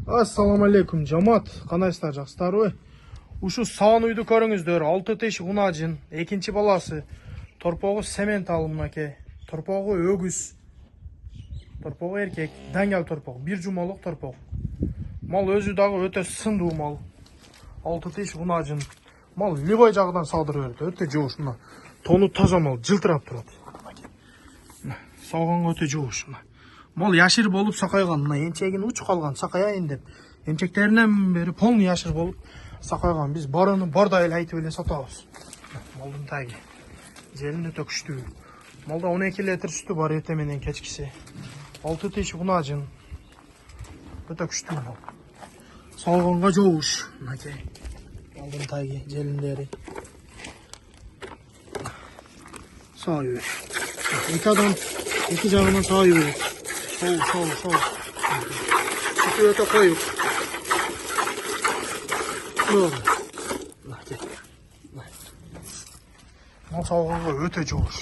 Assalamu alaikum жамаат, кандайсыздар, жакшысыздарбы? Ушу саан үйдү көрүңүздөр. 6 тиш унажын, экинчи баласы. Торпогу семент алымынаке. Торпогу өгүз. Торпогу эркек, даңгал торпог, бир жумалык торпог. Мал өзү дагы өтө сындуу мал. 6 тиш унажын. Мал любой жагынан салдырып берет, өтө жоош. Мына тону таза мал, жылтырап турат. Сауганга өтө жоош. Мал яшыр болуп сакайган, мына энчегин уч калган сакаяйын деп. Эмчектеринен бери полный яшыр болуп сакайган. Биз барыны бардай эле айтып эле сатабыз. Малдын таги. Желин өтө күчтүү. Малда 12 литр сүтү бар эртең менен кечкиси. 6 тиш унажын. Өтө күчтүү мал. Сауганга жоош. Мынакей. Малдын таги, желиндери. Саайбы. Эки адам эки жагынан саайбы. Сол. Sütü öte koyup. Böyle. Mal sağlığı öte жоош.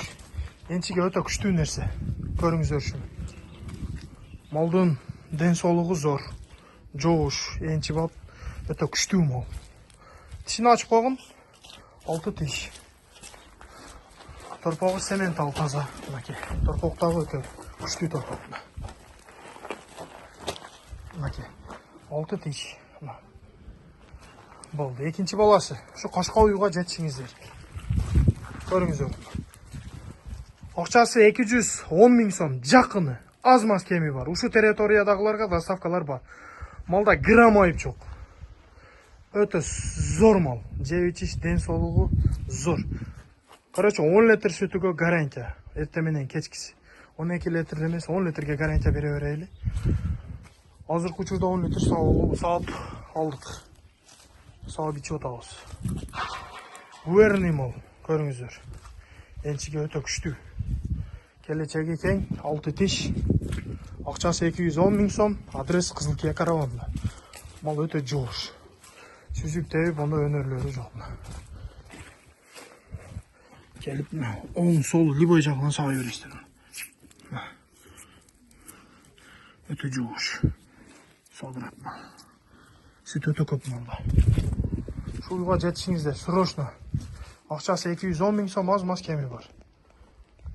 Ençige öte күчтүү нерсе. Көрүңүздөр шуну. Малдын ден соолугу зор. Жоош, энчи бап öte күчтүү мал. Тишин ачып койгон. 6 тиш. Торпогу семент ал таза. Мынакей. Торпоктагы өтө күчтүү торпок. Мынакей. 6 тиш. Болду. Экинчи баласы. Ушу кашка уюга жетишиңиздер. Көрүңүздөр. Акчасы 210 000 сом. Жакыны. Аз маз кеми бар. Ушу территориядагыларга доставкалар бар. Малда грамм айып жок. Өтө зор мал. Жеп ичиш ден соолугу зор. Короче, 10 литр сүтүгө гарантия. Эртең менен кечкиси. 12 литр эмес, 10 литрге гарантия бере берели. Азыркы учурда 10 литр саап алдык. Саап ичип атабыз. Буверный мал, көрүңүздөр. Энчиге өтө күчтүү. Келечеги кең, 6 тиш. Акчасы 210 000 сом. Адрес Кызылкия караванда. Мал өтө жоош. Сүзүк тебип, анда өнөрлөрү жок. Келип, оң сол любой жагынан сабай бересиздер. Өтө жоош. Салдырат мал. Сүт өтө көп малда. Шуга жетишиңиздер, срочно. Акчасы 210 000 сом, аз маз кеми бар.